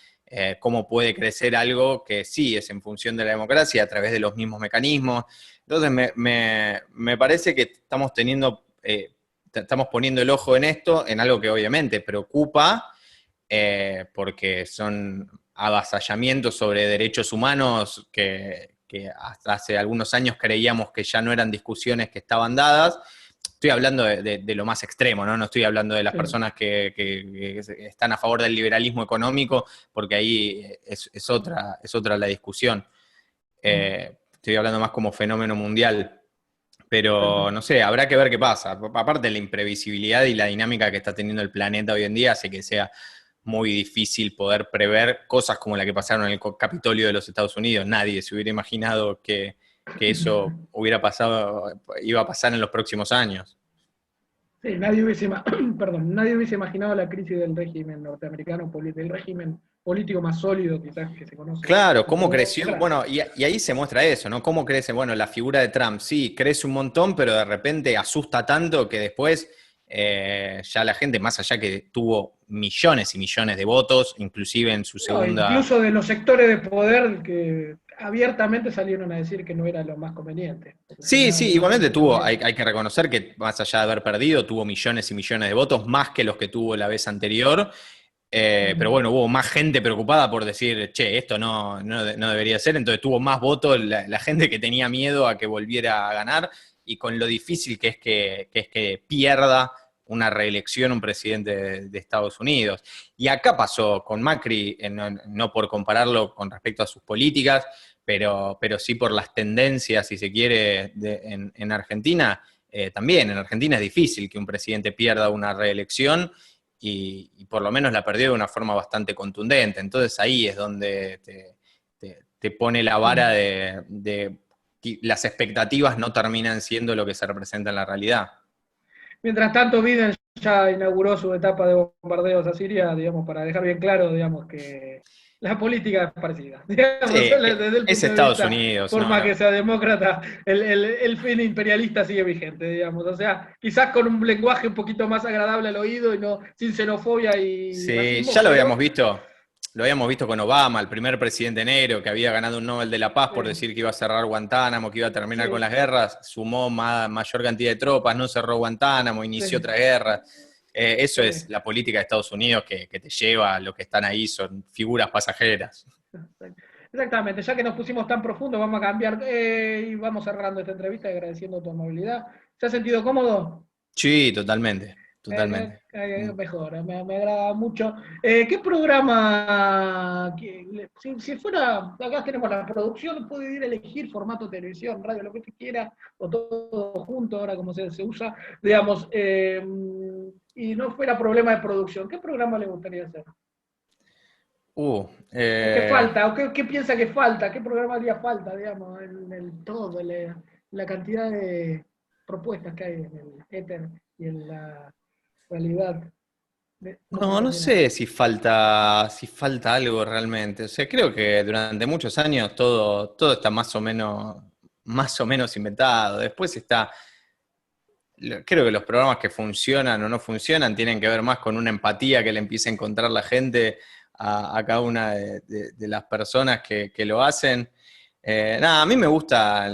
Cómo puede crecer algo que sí es en función de la democracia a través de los mismos mecanismos. Entonces me parece que estamos poniendo el ojo en esto, en algo que obviamente preocupa, porque son avasallamientos sobre derechos humanos que hasta hace algunos años creíamos que ya no eran discusiones que estaban dadas. Estoy hablando de lo más extremo, ¿no? No estoy hablando de las personas que están a favor del liberalismo económico, porque ahí es otra la discusión. Estoy hablando más como fenómeno mundial. Pero no sé, habrá que ver qué pasa. Aparte, la imprevisibilidad y la dinámica que está teniendo el planeta hoy en día hace que sea muy difícil poder prever cosas como la que pasaron en el Capitolio de los Estados Unidos. Nadie se hubiera imaginado que eso iba a pasar en los próximos años. Sí, nadie hubiese imaginado la crisis del régimen norteamericano, del régimen político más sólido quizás que se conoce. Claro, cómo creció, bueno, y ahí se muestra eso, ¿no? Cómo crece, bueno, la figura de Trump, sí, crece un montón, pero de repente asusta tanto que después ya la gente, más allá que tuvo millones y millones de votos, inclusive en su segunda... Incluso de los sectores de poder que abiertamente salieron a decir que no era lo más conveniente. Sí, igualmente hay que reconocer que más allá de haber perdido, tuvo millones y millones de votos, más que los que tuvo la vez anterior. Pero bueno, hubo más gente preocupada por decir, che, esto no debería ser, entonces tuvo más votos la gente que tenía miedo a que volviera a ganar, y con lo difícil que es que pierda una reelección un presidente de Estados Unidos. Y acá pasó con Macri, no por compararlo con respecto a sus políticas, pero sí por las tendencias, si se quiere, en Argentina. También en Argentina es difícil que un presidente pierda una reelección y por lo menos la perdió de una forma bastante contundente. Entonces ahí es donde te pone la vara de que las expectativas no terminan siendo lo que se representa en la realidad. Mientras tanto, Biden ya inauguró su etapa de bombardeos a Siria, digamos, para dejar bien claro, digamos, que la política es parecida. Digamos, Sí, desde el es punto de Estados vista, Unidos, por no, más no. que sea demócrata, el fin imperialista sigue vigente, digamos. O sea, quizás con un lenguaje un poquito más agradable al oído y no sin xenofobia y Sí, racismo, ya pero lo habíamos visto con Obama, el primer presidente negro que había ganado un Nobel de la Paz por sí, decir que iba a cerrar Guantánamo, que iba a terminar con sí, las guerras, sumó mayor cantidad de tropas, no cerró Guantánamo, inició sí, otra guerra. Eso es sí. la política de Estados Unidos que te lleva, los que están ahí son figuras pasajeras. Exactamente, ya que nos pusimos tan profundo, vamos a cambiar y vamos cerrando esta entrevista agradeciendo tu amabilidad. ¿Se ha sentido cómodo? Sí, totalmente, totalmente. Mejor, me agrada mucho. ¿Qué programa, si fuera, acá tenemos la producción, puede ir a elegir formato televisión, radio, lo que usted quiera, o todo junto, ahora como se usa, digamos, y no fuera problema de producción, ¿qué programa le gustaría hacer? Uh, ¿O qué eh, falta? ¿O qué piensa que falta? ¿Qué programa haría falta, digamos, en el todo, la cantidad de propuestas que hay en el éter y en la realidad no comunicacional? sé si falta algo realmente. O sea, creo que durante muchos años todo está más o menos inventado. Después creo que los programas que funcionan o no funcionan tienen que ver más con una empatía que le empiece a encontrar la gente a cada una de las personas que lo hacen. Nada, a mí me gusta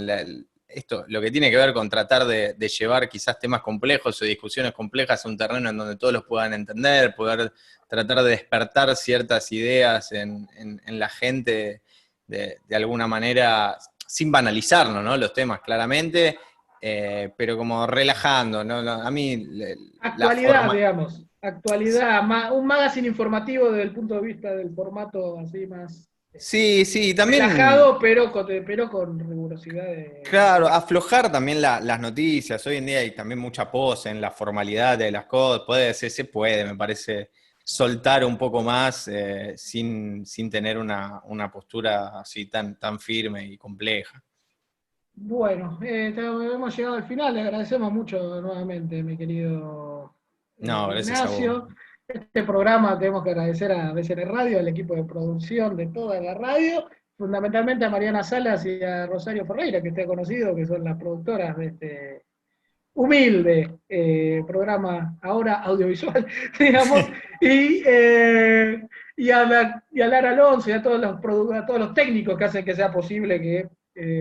esto, lo que tiene que ver con tratar de llevar quizás temas complejos o discusiones complejas a un terreno en donde todos los puedan entender, poder tratar de despertar ciertas ideas en la gente de alguna manera, sin banalizarlo, ¿no? Los temas claramente, pero como relajando, ¿no? A mí la Actualidad, forma... digamos. Actualidad, un magazine informativo desde el punto de vista del formato así más Sí, sí, también, relajado, pero con rigurosidad claro, aflojar también las noticias. Hoy en día hay también mucha pose en la formalidad de las cosas. Se puede, me parece, soltar un poco más sin tener una postura así tan firme y compleja. Bueno, hemos llegado al final, le agradecemos mucho nuevamente, mi querido No, gracias a vos. Ignacio. Este programa tenemos que agradecer a BCN Radio, al equipo de producción de toda la radio, fundamentalmente a Mariana Salas y a Rosario Ferreira, que usted ha conocido, que son las productoras de este humilde programa ahora audiovisual, digamos, y a Lara Alonso y a todos los técnicos que hacen que sea posible que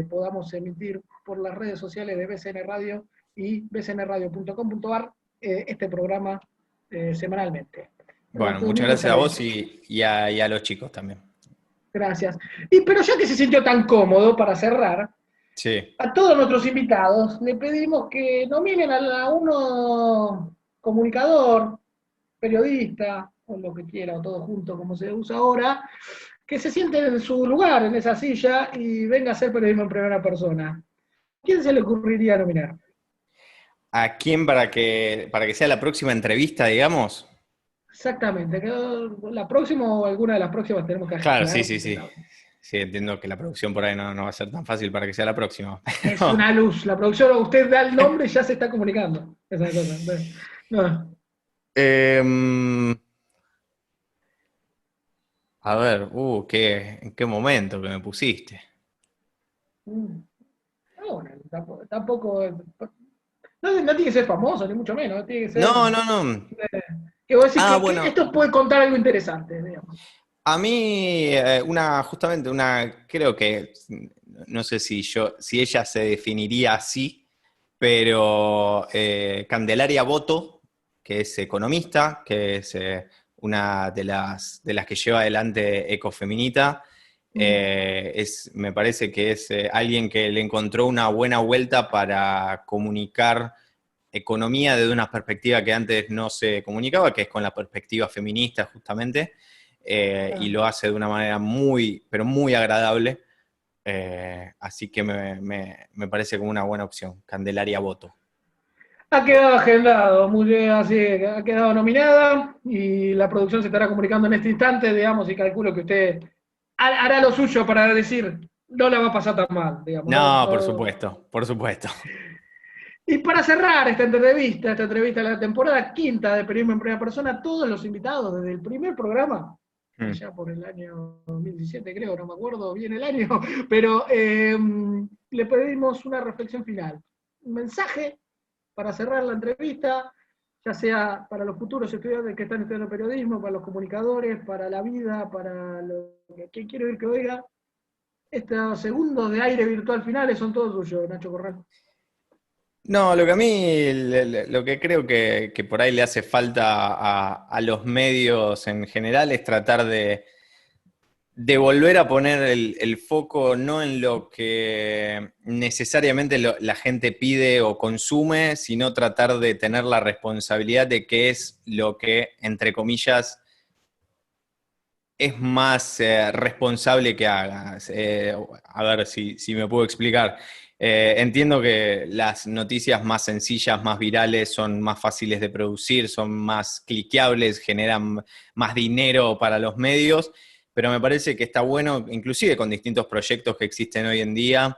podamos emitir por las redes sociales de BCN Radio y bcnradio.com.ar este programa semanalmente. Bueno, muchas Muchas gracias a vos gracias. y a los chicos también. Gracias. Pero ya que se sintió tan cómodo para cerrar, Sí. a todos nuestros invitados le pedimos que nominen a uno comunicador, periodista, o lo que quiera, o todo junto como se usa ahora, que se siente en su lugar, en esa silla, y venga a hacer periodismo en primera persona. ¿Quién se le ocurriría nominar? ¿A quién para que sea la próxima entrevista, digamos? Exactamente. La próxima o alguna de las próximas tenemos que Claro, sí, agendar. sí, sí. Sí, entiendo que la producción por ahí no va a ser tan fácil para que sea la próxima. Es una luz. La producción, usted da el nombre y ya se está comunicando. Esa cosa. Entonces, no. Em, a ver, ¿en qué momento que me pusiste? No, bueno, tampoco no tiene que ser famoso, ni mucho menos. Tiene que ser. No, no, no. Que vos decís que Bueno, esto puede contar algo interesante, digamos. a mí, justamente creo que, no sé si ella se definiría así, pero Candelaria Boto, que es economista, que es una de las que lleva adelante Ecofeminita, me parece que es alguien que le encontró una buena vuelta para comunicar economía desde una perspectiva que antes no se comunicaba, que es con la perspectiva feminista justamente, y lo hace de una manera muy, pero muy agradable. Así que me parece como una buena opción. Candelaria Voto. Ha quedado agendado, muy bien, así ha quedado nominada y la producción se estará comunicando en este instante, digamos, y calculo que usted hará lo suyo para decir, no la va a pasar tan mal, digamos. No, por supuesto, por supuesto. Y para cerrar esta entrevista de la temporada quinta de Periodismo en Primera Persona, todos los invitados desde el primer programa, allá por el año 2017 creo, no me acuerdo bien el año, pero le pedimos una reflexión final, un mensaje para cerrar la entrevista, ya sea para los futuros estudiantes que están estudiando periodismo, para los comunicadores, para la vida, para lo que quiero ir que oiga. Estos segundos de aire virtual finales son todos suyos, Nacho Corral. No, lo que a mí, lo que creo que por ahí le hace falta a los medios en general es tratar de volver a poner el foco no en lo que necesariamente la gente pide o consume, sino tratar de tener la responsabilidad de qué es lo que, entre comillas, es más responsable que hagas. A ver si me puedo explicar. Entiendo que las noticias más sencillas, más virales, son más fáciles de producir, son más cliqueables, generan más dinero para los medios, pero me parece que está bueno, inclusive con distintos proyectos que existen hoy en día,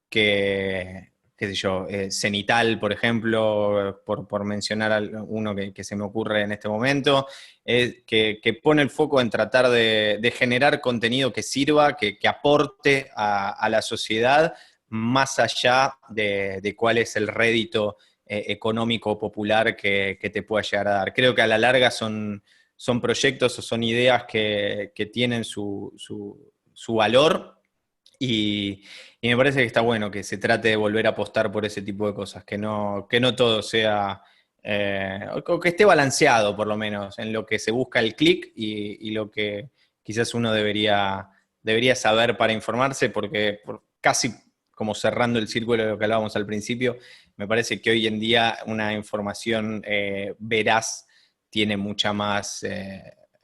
qué sé yo, Cenital, por ejemplo, por mencionar uno que se me ocurre en este momento, que pone el foco en tratar de generar contenido que sirva, que aporte a la sociedad, más allá de cuál es el rédito económico popular que te pueda llegar a dar. Creo que a la larga son proyectos o son ideas que tienen su valor y me parece que está bueno que se trate de volver a apostar por ese tipo de cosas, que no todo sea, o que esté balanceado por lo menos en lo que se busca el clic y lo que quizás uno debería saber para informarse, porque casi como cerrando el círculo de lo que hablábamos al principio, me parece que hoy en día una información veraz tiene mucha más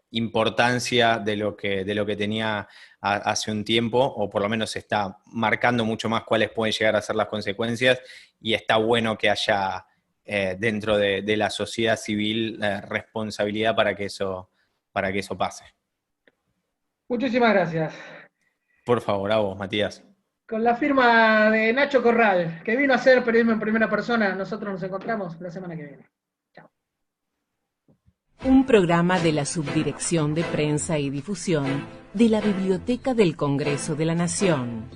importancia de lo que tenía hace un tiempo, o por lo menos se está marcando mucho más cuáles pueden llegar a ser las consecuencias, y está bueno que haya dentro de la sociedad civil responsabilidad para que eso pase. Muchísimas gracias. Por favor, a vos, Matías. Con la firma de Nacho Corral, que vino a hacer periodismo en primera persona, nosotros nos encontramos la semana que viene. Chao. Un programa de la Subdirección de Prensa y Difusión de la Biblioteca del Congreso de la Nación.